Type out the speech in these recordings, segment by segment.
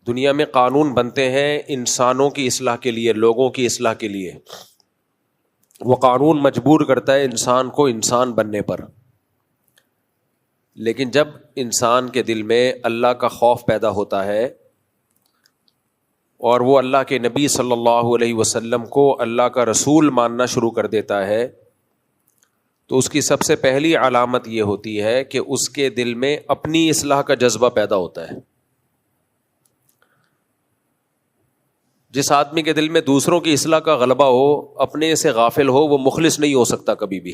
دنیا میں قانون بنتے ہیں انسانوں کی اصلاح کے لیے، لوگوں کی اصلاح کے لیے. وہ قانون مجبور کرتا ہے انسان کو انسان بننے پر. لیکن جب انسان کے دل میں اللہ کا خوف پیدا ہوتا ہے اور وہ اللہ کے نبی صلی اللہ علیہ وسلم کو اللہ کا رسول ماننا شروع کر دیتا ہے، تو اس کی سب سے پہلی علامت یہ ہوتی ہے کہ اس کے دل میں اپنی اصلاح کا جذبہ پیدا ہوتا ہے. جس آدمی کے دل میں دوسروں کی اصلاح کا غلبہ ہو، اپنے سے غافل ہو، وہ مخلص نہیں ہو سکتا کبھی بھی.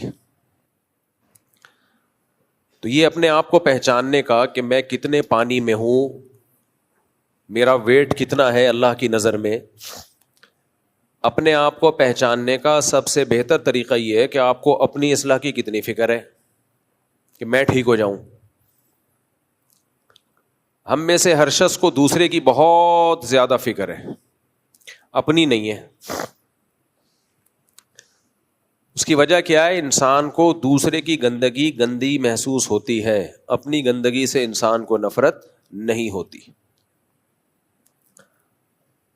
تو یہ اپنے آپ کو پہچاننے کا کہ میں کتنے پانی میں ہوں، میرا ویٹ کتنا ہے اللہ کی نظر میں، اپنے آپ کو پہچاننے کا سب سے بہتر طریقہ یہ ہے کہ آپ کو اپنی اصلاح کی کتنی فکر ہے کہ میں ٹھیک ہو جاؤں. ہم میں سے ہر شخص کو دوسرے کی بہت زیادہ فکر ہے، اپنی نہیں ہے. اس کی وجہ کیا ہے؟ انسان کو دوسرے کی گندگی گندی محسوس ہوتی ہے، اپنی گندگی سے انسان کو نفرت نہیں ہوتی.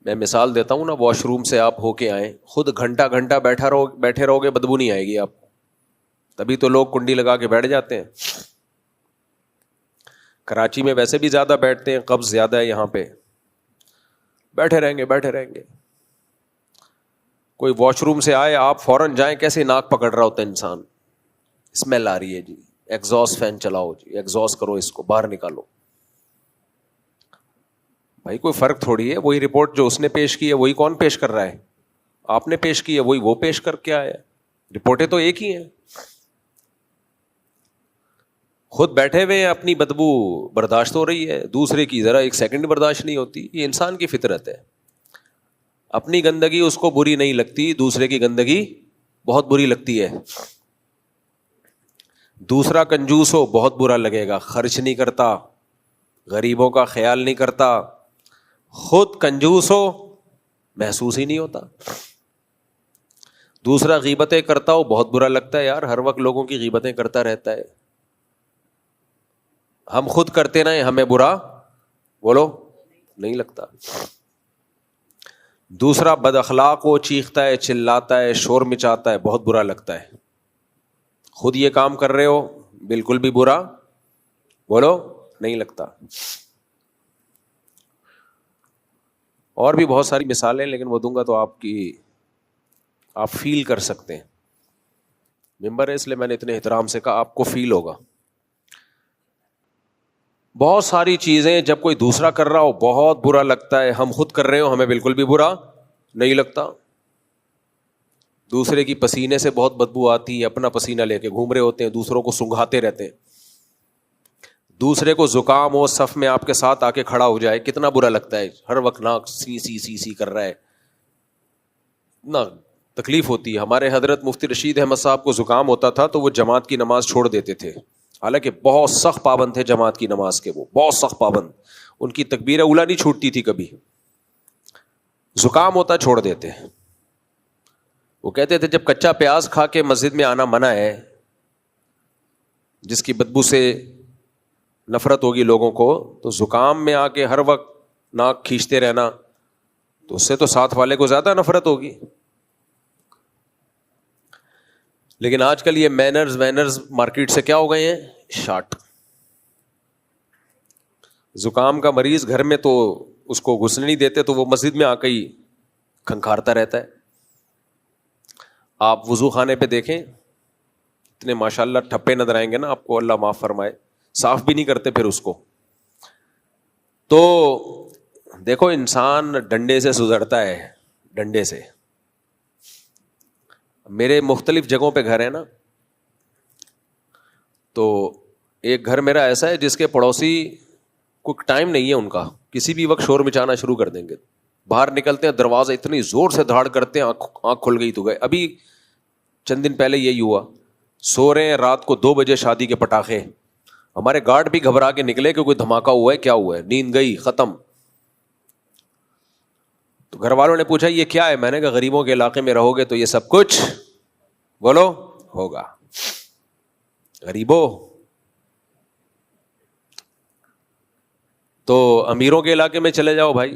میں مثال دیتا ہوں نا، واش روم سے آپ ہو کے آئیں، خود گھنٹہ گھنٹہ بیٹھے رہو گے، بدبو نہیں آئے گی آپ کو. تبھی تو لوگ کنڈی لگا کے بیٹھ جاتے ہیں. کراچی میں ویسے بھی زیادہ بیٹھتے ہیں، قبض زیادہ ہے یہاں پہ، بیٹھے رہیں گے. کوئی واش روم سے آئے، آپ فوراً جائیں، کیسے ناک پکڑ رہا ہوتا ہے انسان، اسمیل آ رہی ہے جی، ایگزاسٹ فین چلاؤ جی، ایگزاسٹ کرو، اس کو باہر نکالو. بھائی کوئی فرق تھوڑی ہے، وہی رپورٹ جو اس نے پیش کی ہے وہی کون پیش کر رہا ہے؟ آپ نے پیش کی ہے وہی وہ پیش کر کے آیا ہے. رپورٹیں تو ایک ہی ہیں. خود بیٹھے ہوئے ہیں، اپنی بدبو برداشت ہو رہی ہے، دوسرے کی ذرا ایک سیکنڈ برداشت نہیں ہوتی. یہ انسان کی فطرت ہے. اپنی گندگی اس کو بری نہیں لگتی، دوسرے کی گندگی بہت بری لگتی ہے. دوسرا کنجوس ہو بہت برا لگے گا، خرچ نہیں کرتا، غریبوں کا خیال نہیں کرتا. خود کنجوس ہو محسوس ہی نہیں ہوتا. دوسرا غیبتیں کرتا ہو بہت برا لگتا ہے، یار ہر وقت لوگوں کی غیبتیں کرتا رہتا ہے. ہم خود کرتے نہ ہمیں برا بولو نہیں لگتا. دوسرا بد اخلاق ہو، چیختا ہے، چلاتا ہے، شور مچاتا ہے، بہت برا لگتا ہے. خود یہ کام کر رہے ہو بالکل بھی برا بولو نہیں لگتا. اور بھی بہت ساری مثالیں، لیکن وہ دوں گا تو آپ فیل کر سکتے ہیں. ممبر ہے اس لیے میں نے اتنے احترام سے کہا، آپ کو فیل ہوگا. بہت ساری چیزیں جب کوئی دوسرا کر رہا ہو بہت برا لگتا ہے، ہم خود کر رہے ہو ہمیں بالکل بھی برا نہیں لگتا. دوسرے کی پسینے سے بہت بدبو آتی ہے، اپنا پسینہ لے کے گھوم رہے ہوتے ہیں، دوسروں کو سنگھاتے رہتے ہیں. دوسرے کو زکام ہو، صف میں آپ کے ساتھ آ کے کھڑا ہو جائے، کتنا برا لگتا ہے. ہر وقت ناک سی کر رہا ہے، اتنا تکلیف ہوتی ہے. ہمارے حضرت مفتی رشید احمد صاحب کو زکام ہوتا تھا تو وہ جماعت کی نماز چھوڑ دیتے تھے، حالانکہ بہت سخت پابند تھے جماعت کی نماز کے. وہ بہت سخت پابند، ان کی تکبیر اولیٰ نہیں چھوٹتی تھی کبھی. زکام ہوتا چھوڑ دیتے. وہ کہتے تھے جب کچا پیاز کھا کے مسجد میں آنا منع ہے، جس کی بدبو سے نفرت ہوگی لوگوں کو، تو زکام میں آ کے ہر وقت ناک کھینچتے رہنا، تو اس سے تو ساتھ والے کو زیادہ نفرت ہوگی. لیکن آج کل یہ مینرز مارکیٹ سے کیا ہو گئے ہیں؟ شارٹ. زکام کا مریض گھر میں تو اس کو گھسنے نہیں دیتے، تو وہ مسجد میں آ کے ہی کھنکھارتا رہتا ہے. آپ وضو خانے پہ دیکھیں، اتنے ماشاءاللہ ٹھپے نظر آئیں گے نا آپ کو، اللہ معاف فرمائے، صاف بھی نہیں کرتے پھر اس کو. تو دیکھو انسان ڈنڈے سے سدھرتا ہے، ڈنڈے سے. میرے مختلف جگہوں پہ گھر ہے نا، تو ایک گھر میرا ایسا ہے جس کے پڑوسی کوئی ٹائم نہیں ہے ان کا، کسی بھی وقت شور مچانا شروع کر دیں گے. باہر نکلتے ہیں دروازہ اتنی زور سے دھاڑ کرتے ہیں، آنکھ کھل گئی تو گئے. ابھی چند دن پہلے یہی ہوا، سو رہے ہیں رات کو 2 بجے شادی کے پٹاخے. ہمارے گارڈ بھی گھبرا کے نکلے کہ کوئی دھماکہ ہوا ہے، کیا ہوا ہے، نیند گئی ختم. تو گھر والوں نے پوچھا یہ کیا ہے؟ میں نے کہا غریبوں کے علاقے میں رہو گے تو یہ سب کچھ بولو ہوگا. غریبوں تو امیروں کے علاقے میں چلے جاؤ بھائی,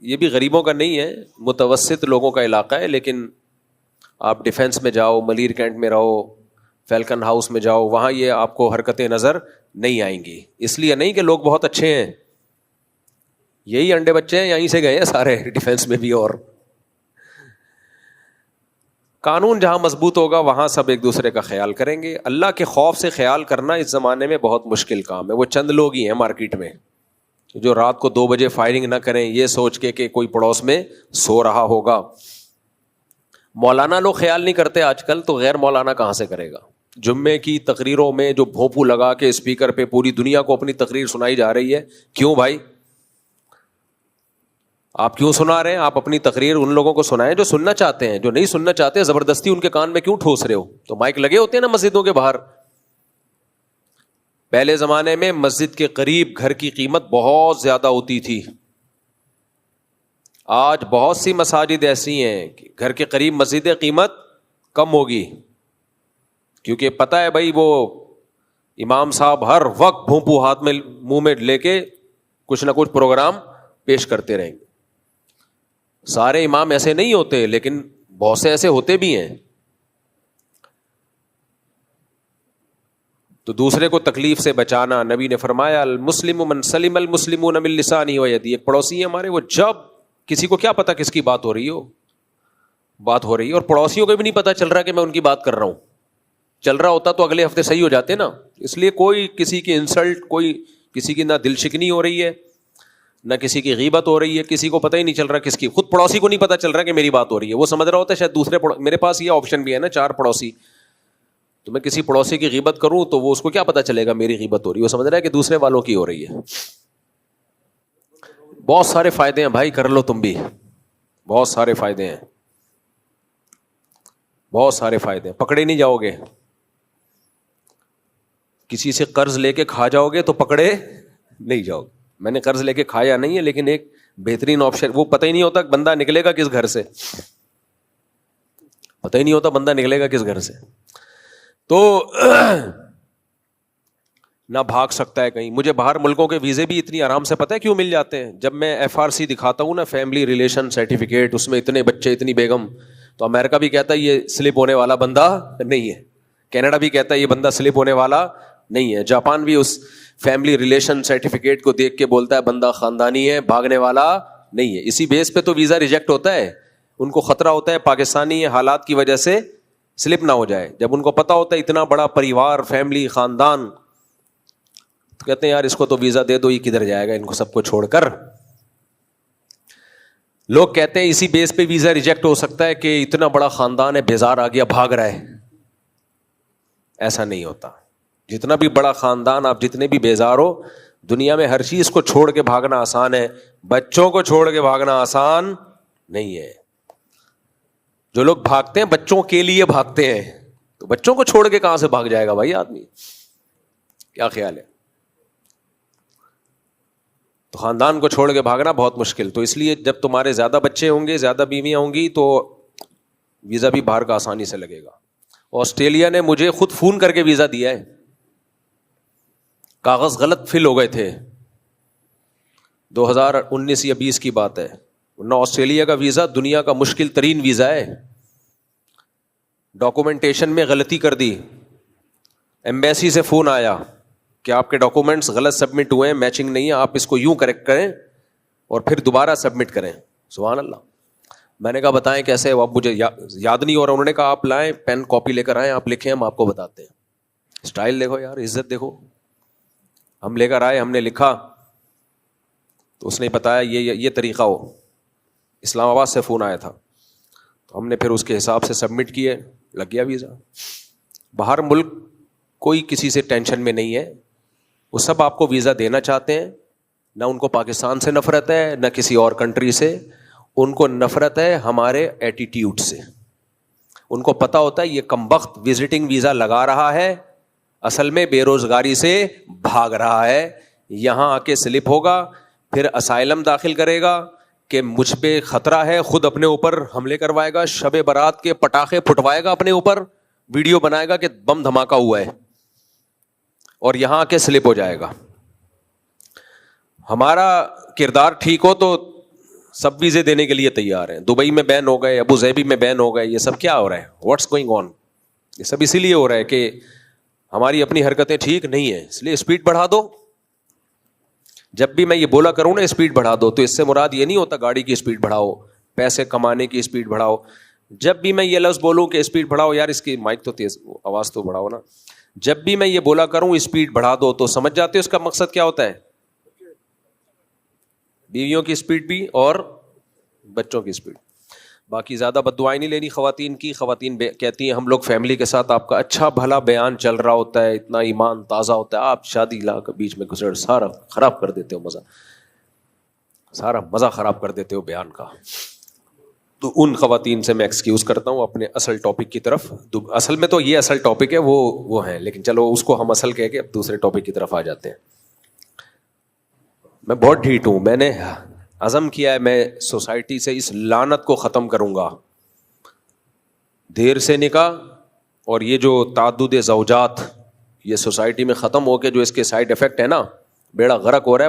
یہ بھی غریبوں کا نہیں ہے, متوسط لوگوں کا علاقہ ہے, لیکن آپ ڈیفینس میں جاؤ, ملیر کینٹ میں رہو, فیلکن ہاؤس میں جاؤ, وہاں یہ آپ کو حرکتیں نظر نہیں آئیں گی. اس لیے نہیں کہ لوگ بہت اچھے ہیں, یہی انڈے بچے ہیں, یہیں سے گئے ہیں سارے ڈیفینس میں بھی. اور قانون جہاں مضبوط ہوگا وہاں سب ایک دوسرے کا خیال کریں گے. اللہ کے خوف سے خیال کرنا اس زمانے میں بہت مشکل کام ہے. وہ چند لوگ ہی ہیں مارکیٹ میں جو رات کو 2 بجے فائرنگ نہ کریں یہ سوچ کے کہ کوئی پڑوس میں سو رہا ہوگا. مولانا لوگ خیال نہیں کرتے آج کل, تو غیر مولانا کہاں سے کرے گا؟ جمعے کی تقریروں میں جو بھونپو لگا کے اسپیکر پہ پوری دنیا کو اپنی تقریر سنائی جا رہی ہے, کیوں بھائی آپ کیوں سنا رہے ہیں؟ آپ اپنی تقریر ان لوگوں کو سنائیں جو سننا چاہتے ہیں. جو نہیں سننا چاہتے زبردستی ان کے کان میں کیوں ٹھوس رہے ہو؟ تو مائک لگے ہوتے ہیں نا مسجدوں کے باہر. پہلے زمانے میں مسجد کے قریب گھر کی قیمت بہت زیادہ ہوتی تھی. آج بہت سی مساجد ایسی ہیں کہ گھر کے قریب مسجد قیمت کم ہوگی, کیونکہ پتہ ہے بھائی وہ امام صاحب ہر وقت بھونپو ہاتھ میں منہ میں لے کے کچھ نہ کچھ پروگرام پیش کرتے رہیں گے. سارے امام ایسے نہیں ہوتے, لیکن بہت سے ایسے ہوتے بھی ہیں. تو دوسرے کو تکلیف سے بچانا, نبی نے فرمایا المسلم من سلم المسلمون من لسانہ و یدہ. ایک پڑوسی ہے ہمارے, وہ جب کسی کو کیا پتا کس کی بات ہو رہی ہے, اور پڑوسیوں کو بھی نہیں پتا چل رہا کہ میں ان کی بات کر رہا ہوں. چل رہا ہوتا تو اگلے ہفتے صحیح ہو جاتے نا. اس لیے کوئی کسی کی انسلٹ, کوئی کسی کی نہ دل شکنی ہو رہی ہے نہ کسی کی غیبت ہو رہی ہے, کسی کو پتہ ہی نہیں چل رہا کس کی. خود پڑوسی کو نہیں پتا چل رہا کہ میری بات ہو رہی ہے, وہ سمجھ رہا ہوتا ہے شاید دوسرے میرے پاس یہ آپشن بھی ہے نا 4 پڑوسی, تو میں کسی پڑوسی کی غیبت کروں تو وہ اس کو کیا پتا چلے گا میری غیبت ہو رہی ہے, وہ سمجھ رہا ہے کہ دوسرے والوں کی ہو رہی ہے. بہت سارے فائدے ہیں بھائی, کر لو تم بھی, بہت سارے فائدے ہیں, بہت سارے فائدے ہیں. پکڑے نہیں جاؤ گے, کسی سے قرض لے کے کھا جاؤ گے تو پکڑے نہیں جاؤ گے. میں نے قرض لے کے کھایا نہیں ہے, لیکن ایک بہترین آپشن, وہ پتہ ہی نہیں ہوتا بندہ نکلے گا کس گھر سے, پتہ ہی نہیں ہوتا بندہ نکلے گا کس گھر سے. تو نہ بھاگ سکتا ہے کہیں. مجھے باہر ملکوں کے ویزے بھی اتنی آرام سے پتہ ہے کیوں مل جاتے ہیں. جب میں FRC دکھاتا ہوں نا, فیملی ریلیشن سرٹیفکیٹ, اس میں اتنے بچے اتنی بیگم, تو امریکہ بھی کہتا ہے یہ سلپ ہونے والا بندہ نہیں ہے, کینیڈا بھی کہتا ہے یہ بندہ سلپ ہونے والا نہیں ہے, جاپان بھی اس فیملی ریلیشن سرٹیفکیٹ کو دیکھ کے بولتا ہے بندہ خاندانی ہے, بھاگنے والا نہیں ہے. اسی بیس پہ تو ویزا ریجیکٹ ہوتا ہے. ان کو خطرہ ہوتا ہے پاکستانی حالات کی وجہ سے سلپ نہ ہو جائے. جب ان کو پتا ہوتا ہے اتنا بڑا پریوار, فیملی, خاندان, تو کہتے ہیں یار اس کو تو ویزا دے دو, یہ کدھر جائے گا ان کو سب کو چھوڑ کر. لوگ کہتے ہیں اسی بیس پہ ویزا ریجیکٹ ہو سکتا ہے کہ اتنا بڑا خاندان ہے, بیزار آ گیا بھاگ رہا ہے. ایسا نہیں ہوتا. جتنا بھی بڑا خاندان, آپ جتنے بھی بیزار ہو, دنیا میں ہر چیز کو چھوڑ کے بھاگنا آسان ہے, بچوں کو چھوڑ کے بھاگنا آسان نہیں ہے. جو لوگ بھاگتے ہیں بچوں کے لیے بھاگتے ہیں, تو بچوں کو چھوڑ کے کہاں سے بھاگ جائے گا بھائی آدمی, کیا خیال ہے؟ تو خاندان کو چھوڑ کے بھاگنا بہت مشکل. تو اس لیے جب تمہارے زیادہ بچے ہوں گے, زیادہ بیویاں ہوں گی, تو ویزا بھی باہر کا آسانی سے لگے گا. آسٹریلیا نے مجھے خود فون کر کے ویزا دیا ہے, کاغذ غلط فل ہو گئے تھے, 2019 یا 20 کی بات ہے. ورنہ آسٹریلیا کا ویزا دنیا کا مشکل ترین ویزا ہے. ڈاکومنٹیشن میں غلطی کر دی, ایمبیسی سے فون آیا کہ آپ کے ڈاکومنٹس غلط سبمٹ ہوئے ہیں, میچنگ نہیں ہے, آپ اس کو یوں کریکٹ کریں اور پھر دوبارہ سبمٹ کریں. سبحان اللہ. میں نے کہا بتائیں کیسے, اب مجھے یاد نہیں ہو رہا. انہوں نے کہا آپ لائیں پین کاپی لے کر آئیں, آپ لکھیں, ہم آپ کو بتاتے ہیں. اسٹائل دیکھو یار, عزت دیکھو. ہم لے کر آئے, ہم نے لکھا, تو اس نے بتایا یہ طریقہ ہو. اسلام آباد سے فون آیا تھا, تو ہم نے پھر اس کے حساب سے سبمٹ کیے, لگ گیا ویزا. باہر ملک کوئی کسی سے ٹینشن میں نہیں ہے, وہ سب آپ کو ویزا دینا چاہتے ہیں. نہ ان کو پاکستان سے نفرت ہے نہ کسی اور کنٹری سے, ان کو نفرت ہے ہمارے ایٹیٹیوڈ سے. ان کو پتا ہوتا ہے یہ کمبخت وزٹنگ ویزا لگا رہا ہے, اصل میں بے روزگاری سے بھاگ رہا ہے. یہاں آ کے سلپ ہوگا, پھر اسائلم داخل کرے گا کہ مجھ پہ خطرہ ہے, خود اپنے اوپر حملے کروائے گا, شب برات کے پٹاخے پھٹوائے گا اپنے اوپر, ویڈیو بنائے گا کہ بم دھماکہ ہوا ہے, اور یہاں آ کے سلپ ہو جائے گا. ہمارا کردار ٹھیک ہو تو سب ویزے دینے کے لیے تیار ہیں. دبئی میں بین ہو گئے, ابو ظہبی میں بین ہو گئے, یہ سب کیا ہو رہا ہے؟ What's going on? یہ سب اسی لیے ہو رہا ہے کہ ہماری اپنی حرکتیں ٹھیک نہیں ہیں, اس لیے اسپیڈ بڑھا دو. جب بھی میں یہ بولا کروں نا اسپیڈ بڑھا دو, تو اس سے مراد یہ نہیں ہوتا گاڑی کی اسپیڈ بڑھاؤ, پیسے کمانے کی اسپیڈ بڑھاؤ. جب بھی میں یہ لفظ بولوں کہ اسپیڈ بڑھاؤ, یار اس کی مائک تو تیز, آواز تو بڑھاؤ نا. جب بھی میں یہ بولا کروں اسپیڈ بڑھا دو, تو سمجھ جاتے ہو اس کا مقصد کیا ہوتا ہے؟ بیویوں کی اسپیڈ بھی اور بچوں کی اسپیڈ. باقی زیادہ بد دعائیں نہیں لینی خواتین کی. خواتین کہتی ہیں ہم لوگ فیملی کے ساتھ, آپ کا اچھا بھلا بیان چل رہا ہوتا ہے, اتنا ایمان تازہ ہوتا ہے, آپ شادی لا کے بیچ میں گزر سارا خراب کر دیتے ہو, مزہ سارا مزہ خراب کر دیتے ہو بیان کا. تو ان خواتین سے میں ایکسکیوز کرتا ہوں اپنے اصل ٹاپک کی طرف. اصل میں تو یہ اصل ٹاپک ہے, وہ ہیں, لیکن چلو اس کو ہم اصل کہہ کے اب دوسرے ٹاپک کی طرف آ جاتے ہیں. میں بہت ڈھیٹ ہوں, میں نے عزم کیا ہے میں سوسائٹی سے اس لعنت کو ختم کروں گا. دیر سے نکاح اور یہ جو تعدد زوجات, یہ سوسائٹی میں ختم ہو کے جو اس کے سائیڈ افیکٹ ہے نا, بیڑا غرق ہو رہا ہے.